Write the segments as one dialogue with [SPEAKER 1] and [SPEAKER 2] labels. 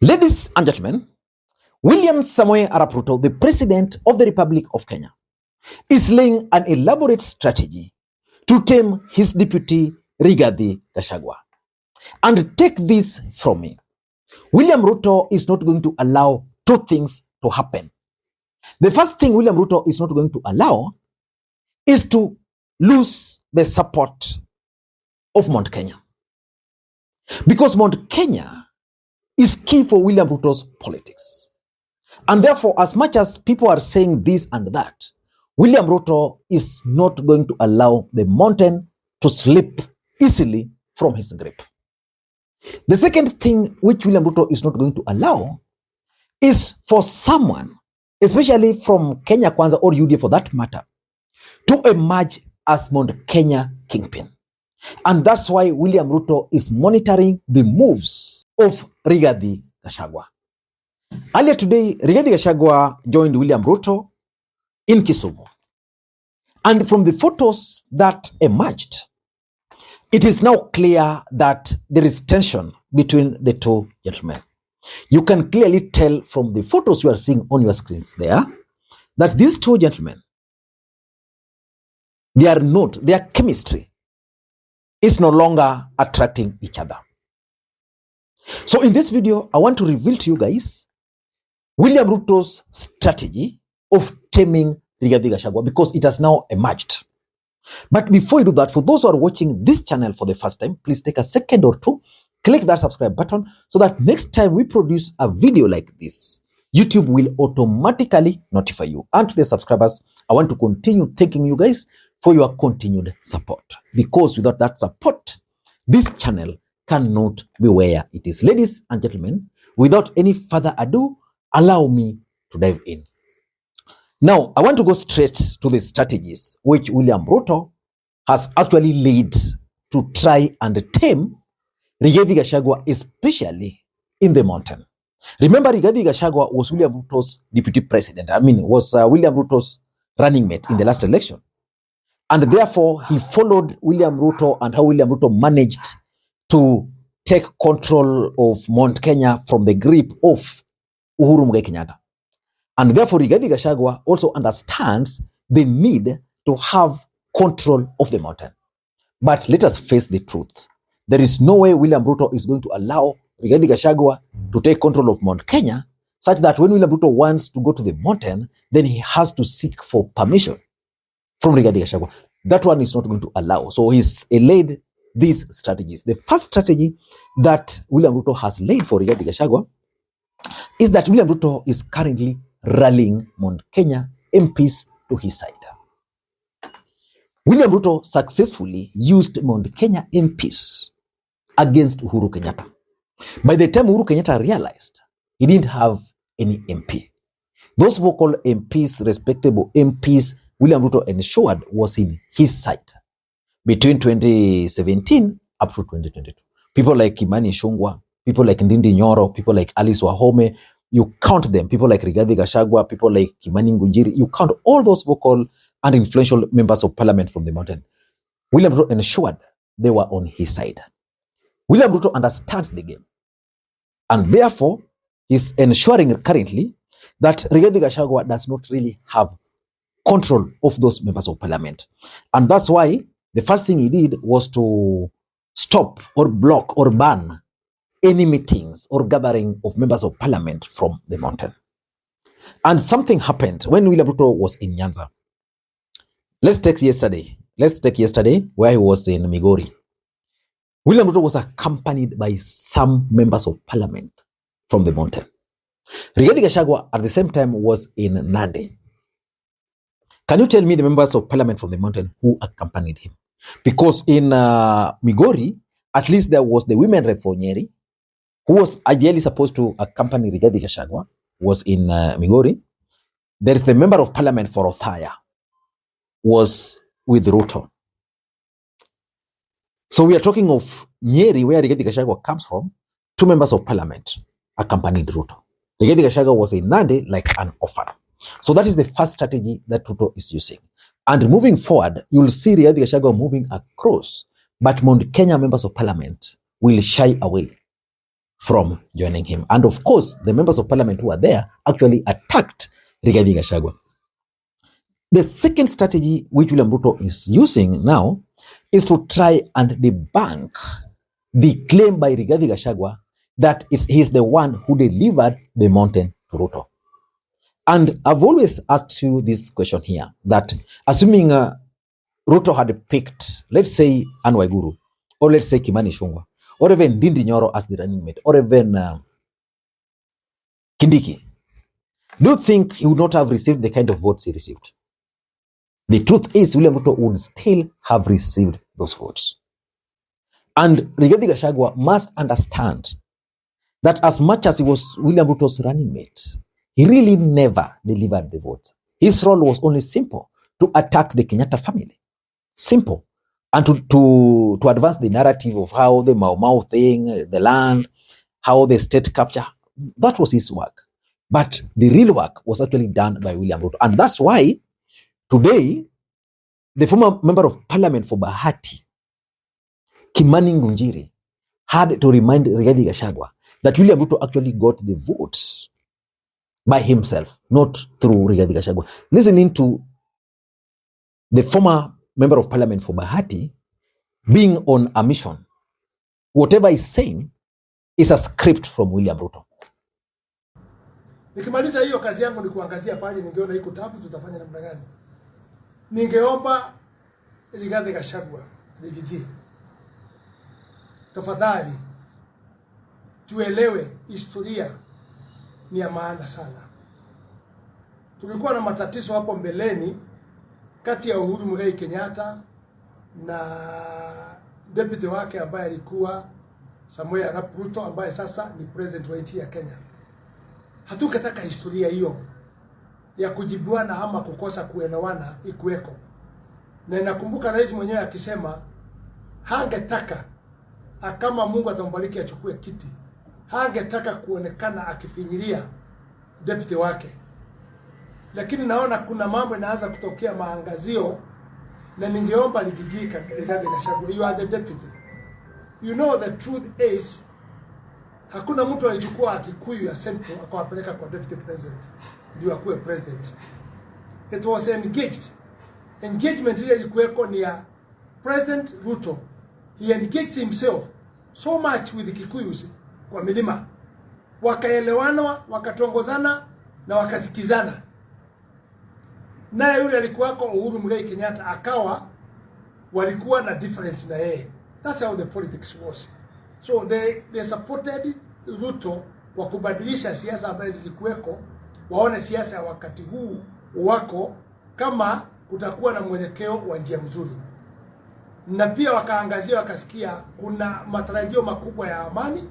[SPEAKER 1] Ladies and gentlemen, William Samoei Arap Ruto, the President of the Republic of Kenya, is laying an elaborate strategy to tame his deputy Rigathi Gachagua. And take this from me, William Ruto is not going to allow two things to happen. The first thing William Ruto is not going to allow is to lose the support of Mount Kenya. Because Mount Kenya is key for William Ruto's politics. And therefore, as much as people are saying this and that, William Ruto is not going to allow the mountain to slip easily from his grip. The second thing which William Ruto is not going to allow is for someone, especially from Kenya Kwanza or UDA for that matter, to emerge as Mount Kenya kingpin. And that's why William Ruto is monitoring the moves of Rigathi Gachagua. Earlier today, Rigathi Gachagua joined William Ruto in Kisumu. And from the photos that emerged, it is now clear that there is tension between the two gentlemen. You can clearly tell from the photos you are seeing on your screens there that these two gentlemen, their chemistry is no longer attracting each other. So in this video, I want to reveal to you guys William Ruto's strategy of taming Rigathi Gachagua because it has now emerged. But before you do that, for those who are watching this channel for the first time, please take a second or two, click that subscribe button so that next time we produce a video like this, YouTube will automatically notify you. And to the subscribers, I want to continue thanking you guys for your continued support, because without that support, this channel cannot be where it is. Ladies and gentlemen, without any further ado, allow me to dive in. Now, I want to go straight to the strategies which William Ruto has actually laid to try and tame Rigathi Gachagua, especially in the mountain. Remember, Rigathi Gachagua was William Ruto's deputy president. Was William Ruto's running mate in the last election. And therefore, he followed William Ruto and how William Ruto managed to take control of Mount Kenya from the grip of Uhuru Kenyatta. And therefore, Rigathi Gachagua also understands the need to have control of the mountain. But let us face the truth. There is no way William Ruto is going to allow Rigathi Gachagua to take control of Mount Kenya, such that when William Ruto wants to go to the mountain, then he has to seek for permission from Rigathi Gachagua. That one is not going to allow. So he's laid these strategies. The first strategy that William Ruto has laid for Rigathi Gachagua is that William Ruto is currently rallying Mount Kenya MPs to his side. William Ruto successfully used Mount Kenya MPs against Uhuru Kenyatta. By the time Uhuru Kenyatta realized he didn't have any MP, those vocal MPs, respectable MPs, William Ruto ensured was in his side between 2017 up to 2022. People like Kimani Ichung'wah, people like Ndindi Nyoro, people like Alice Wahome, you count them, people like Rigathi Gachagua, people like Kimani Ngunjiri, you count all those vocal and influential members of parliament from the mountain. William Ruto ensured they were on his side. William Ruto understands the game. And therefore, he's ensuring currently that Rigathi Gachagua does not really have control of those members of parliament. And that's why the first thing he did was to stop or block or ban any meetings or gathering of members of parliament from the mountain. And something happened when William Ruto was in Nyanza. Let's take yesterday where he was in Migori. William Ruto was accompanied by some members of parliament from the mountain. Rigathi Gachagua at the same time was in Nandi. Can you tell me the members of parliament from the mountain who accompanied him? Because in Migori, at least there was the women rep for Nyeri, who was ideally supposed to accompany Rigathi Gachagua, was in Migori. There is the member of parliament for Othaya, was with Ruto. So we are talking of Nyeri, where Rigathi Gachagua comes from. Two members of parliament accompanied Ruto. Rigathi Gachagua was in Nandi like an orphan. So that is the first strategy that Ruto is using. And moving forward, you'll see Rigathi Gachagua moving across, but Mount Kenya members of parliament will shy away from joining him. And of course, the members of parliament who were there actually attacked Rigathi Gachagua. The second strategy which William Ruto is using now is to try and debunk the claim by Rigathi Gachagua that he is the one who delivered the mountain to Ruto. And I've always asked you this question here, that assuming Ruto had picked, let's say, Anne Waiguru, or let's say Kimani Ichung'wah, or even Ndindi Nyoro as the running mate, or even Kindiki, do you think he would not have received the kind of votes he received? The truth is, William Ruto would still have received those votes. And Rigathi Gachagua must understand that as much as he was William Ruto's running mate, he really never delivered the votes. His role was only simple: to attack the Kenyatta family. Simple. And to advance the narrative of how the Mau Mau thing, the land, how the state capture, that was his work. But the real work was actually done by William Ruto. And that's why today, the former member of parliament for Bahati, Kimani Ngunjiri, had to remind Rigathi Gachagua that William Ruto actually got the votes by himself, not through Rigathi Gachagua. Listening to the former member of parliament for Bahati being on a mission, whatever he's saying is a script from William Ruto.
[SPEAKER 2] Nikimaliza hiyo kazi yangu ni kuangazia pale, ningeona iko tabu, tutafanya namna gani. Ningeomba Rigathi Gachagua, Rigiji, tafadhali tuelewe historia ni ya maana sana. Tulikuwa na matatizo hapo mbeleni kati ya Uhuru Kenyatta na deputy wake ambaye alikuwa Samuel Arap Ruto, ambaye sasa ni president wa nchi ya Kenya. Hatukataka historia hiyo ya kujibuana ama kukosa kuelewana ikuweko. Na nakumbuka rais mwenyewe akisema hangetaka, kama Mungu atambariki achukue kiti, hangetaka kuonekana akifinyilia deputy wake. Lakini naona kuna mambo yanaanza kutokea maangazio, na ningeomba Rigiji Gachagua, you are the deputy. You know the truth is, hakuna mtu alichukua Akikuyu ya Central akawapeleka kwa deputy president ndio akuwe president. It was engaged. Engagement ile ilikuweko ni ya President Ruto. He engaged himself so much with the Kikuyus kwa milima, wakaelewana, wakatongozana na wakasikizana. Naye yule alikuwako Uhuru Kenyatta akawa walikuwa na difference na yeye. That's how the politics was. So they supported Ruto kwa kubadilisha siasa ambazo zilikuweko, waone siasa ya wakati huu wako kama kutakuwa na mwelekeo wa njia mzuri. Na pia wakaangazia, wakasikia kuna matarajio makubwa ya amani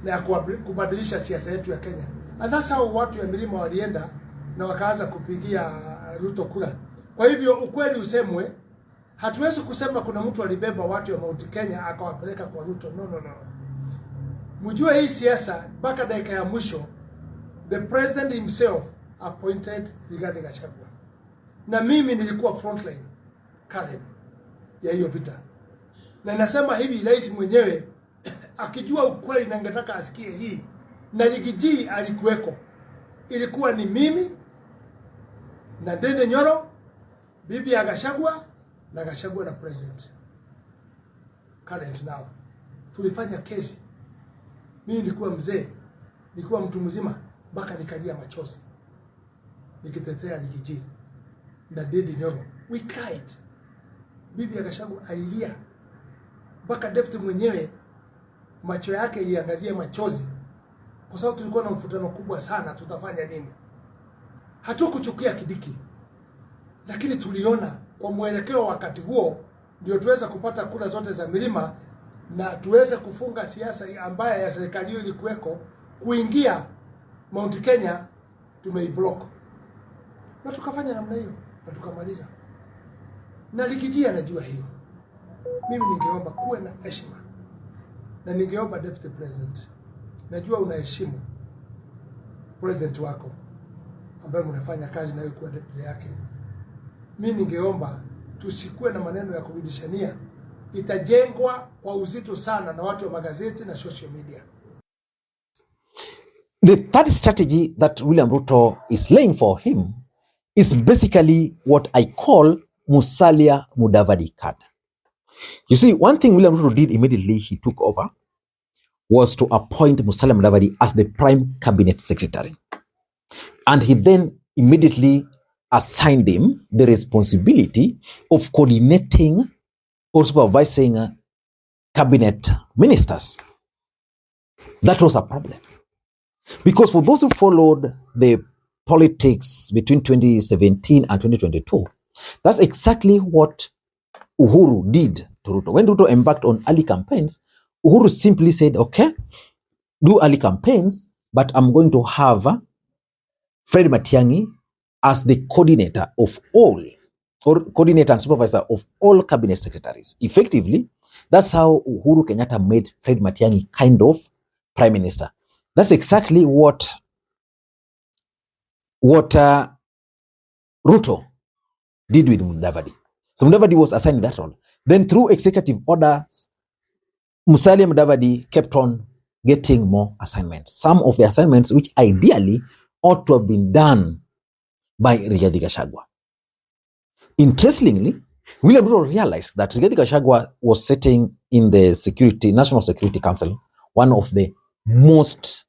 [SPEAKER 2] na ya kubadilisha siasa yetu ya Kenya. And that's how watu ya milima walienda na wakaanza kupigia Ruto kura. Kwa hivyo ukweli usemwe, hatuwezi kusema kuna mtu alibeba watu ya Mount Kenya akawapeleka kwa Ruto. No. Mjue hii siasa mpaka dakika ya mwisho the president himself appointed Rigathi Gachagua. Na mimi nilikuwa frontline kale ya hiyo vita. Na nasema hivi, rais mwenyewe akijua ukweli na angetaka asikie hii, na Rigiji alikuweko. Ilikuwa ni mimi na Ndindi Nyoro, bibi ya Gachagua, na Gachagua na president current now. Tulifanya kesi. Mimi nilikuwa mzee, nilikuwa mtu mzima, mpaka nikalia machozi nikitetea Rigiji na Ndindi Nyoro. We cried. Bibi ya Gachagua alilia, mpaka deputy mwenyewe macho yake iliangazia machozi, kwa sababu tulikuwa na mvutano kubwa sana, tutafanya nini. Hatukuchukia Kidiki, lakini tuliona kwa mwelekeo wakati huo ndio tuweza kupata kura zote za milima na tuweza kufunga siasa ambaye ya serikali hiyo ilikuweko kuingia Mount Kenya, tumeiblock. Na tukafanya namna hiyo na tukamaliza. Na Rigiji anajua hiyo. Mimi ningeomba kuwe na heshima. Na ningeomba deputy president, najua unaheshimu president wako ambaye mnafanya kazi na yeye kwa deputy yake. Mimi ningeomba tusikuwe na maneno ya kurudishania. Itajengwa kwa uzito sana na watu wa magazeti na social media.
[SPEAKER 1] The third strategy that William Ruto is laying for him is basically what I call Musalia Mudavadi card. You see, one thing William Ruto did immediately he took over was to appoint Musalia Mudavadi as the prime cabinet secretary. And he then immediately assigned him the responsibility of coordinating or supervising cabinet ministers. That was a problem. Because for those who followed the politics between 2017 and 2022, that's exactly what Uhuru did to Ruto. When Ruto embarked on early campaigns, Uhuru simply said, okay, do early campaigns, but I'm going to have Fred Matiang'i as the coordinator of all, or coordinator and supervisor of all cabinet secretaries. Effectively, that's how Uhuru Kenyatta made Fred Matiang'i kind of prime minister. That's exactly what Ruto did with Mudavadi. So Mudavadi was assigned that role. Then through executive orders, Musalia Mudavadi kept on getting more assignments. Some of the assignments which ideally ought to have been done by Rigathi Gachagua. Interestingly, William Ruto realized that Rigathi Gachagua was sitting in the National Security Council, one of the most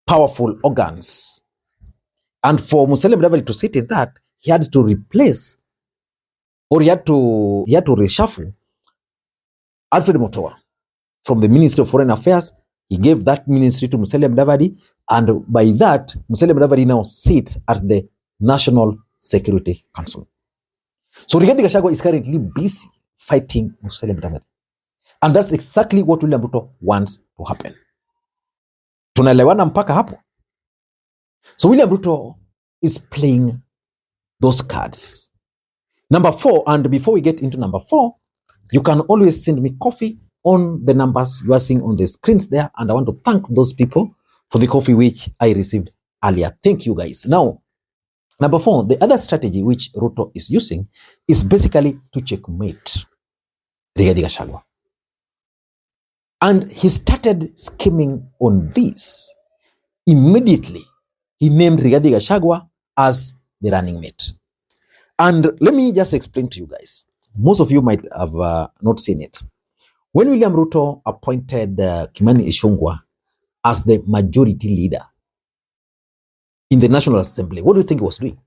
[SPEAKER 1] powerful organs. And for Musalia Mudavadi to sit in that, he had to replace, or he had to reshuffle Alfred Mutua from the Ministry of Foreign Affairs. He gave that ministry to Musalia Mudavadi, and by that, Musalia Mudavadi now sits at the National Security Council. So Rigathi Gachagua is currently busy fighting Musalia Mudavadi. And that's exactly what William Ruto wants to happen. Tunaelewana mpaka hapo? So William Ruto is playing those cards. Number 4, and before we get into number 4, you can always send me coffee on the numbers you are seeing on the screens there, and I want to thank those people for the coffee which I received earlier. Thank you guys. Now, number 4, the other strategy which Ruto is using is basically to checkmate Rigathi Gachagua. And he started scheming on this. Immediately, he named Rigathi Gachagua as the running mate. And let me just explain to you guys. Most of you might have not seen it. When William Ruto appointed Kimani Ichung'wah as the majority leader in the National Assembly, what do you think he was doing?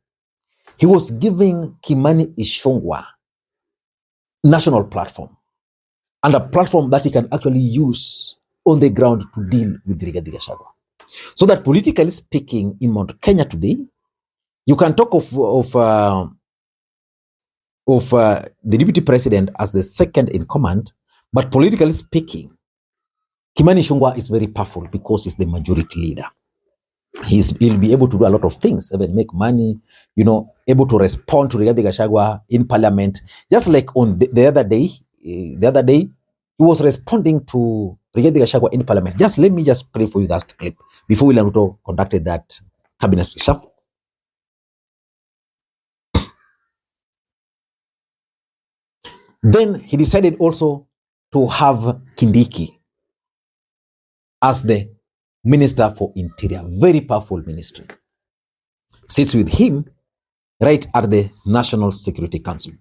[SPEAKER 1] He was giving Kimani Ichung'wah national platform, and a platform that he can actually use on the ground to deal with Rigathi Gachagua. So that politically speaking, in Mount Kenya today, you can talk of the deputy president as the second in command, but politically speaking, Kimani Ichung'wah is very powerful because he's the majority leader. He'll be able to do a lot of things, even make money, able to respond to Rigathi Gachagua in parliament. Just like on the other day, he was responding to Rigathi Gachagua in parliament. Let me play for you that clip before William Ruto conducted that cabinet reshuffle. Then he decided also to have Kindiki as the Minister for Interior. Very powerful ministry. Sits with him right at the National Security Council.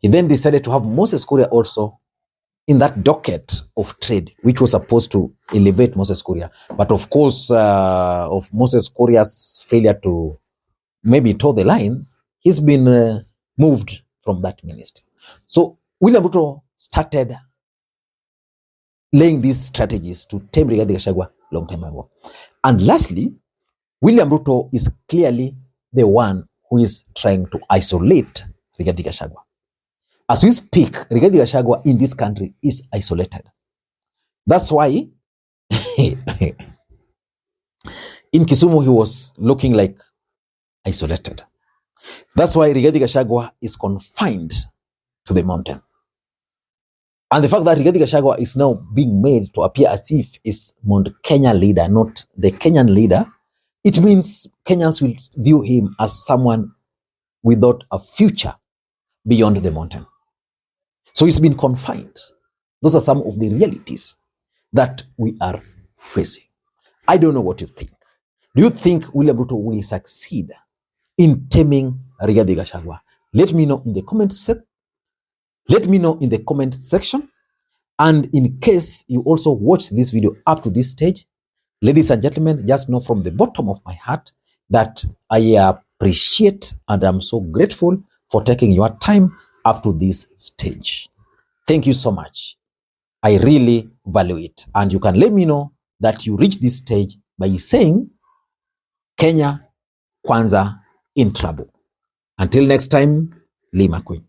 [SPEAKER 1] He then decided to have Moses Kuria also in that docket of trade, which was supposed to elevate Moses Kuria. But of course, of Moses Kuria's failure to maybe toe the line, he's been moved from that ministry. So William Ruto started laying these strategies to tame Rigathi Gachagua long time ago. And lastly, William Ruto is clearly the one who is trying to isolate Rigathi Gachagua. As we speak, Rigathi Gachagua in this country is isolated. That's why in Kisumu he was looking like isolated. That's why Rigathi Gachagua is confined to the mountain. And the fact that Rigathi Gachagua is now being made to appear as if is Mount Kenya leader, not the Kenyan leader, it means Kenyans will view him as someone without a future beyond the mountain. So he's been confined. Those are some of the realities that we are facing. I don't know what you think. Do you think William Ruto will succeed in taming Rigathi Gachagua? Let me know in the comment section. And in case you also watch this video up to this stage, ladies and gentlemen, just know from the bottom of my heart that I appreciate and I'm so grateful for taking your time up to this stage. Thank you so much. I really value it. And you can let me know that you reach this stage by saying Kenya Kwanza in trouble. Until next time, Makwiny.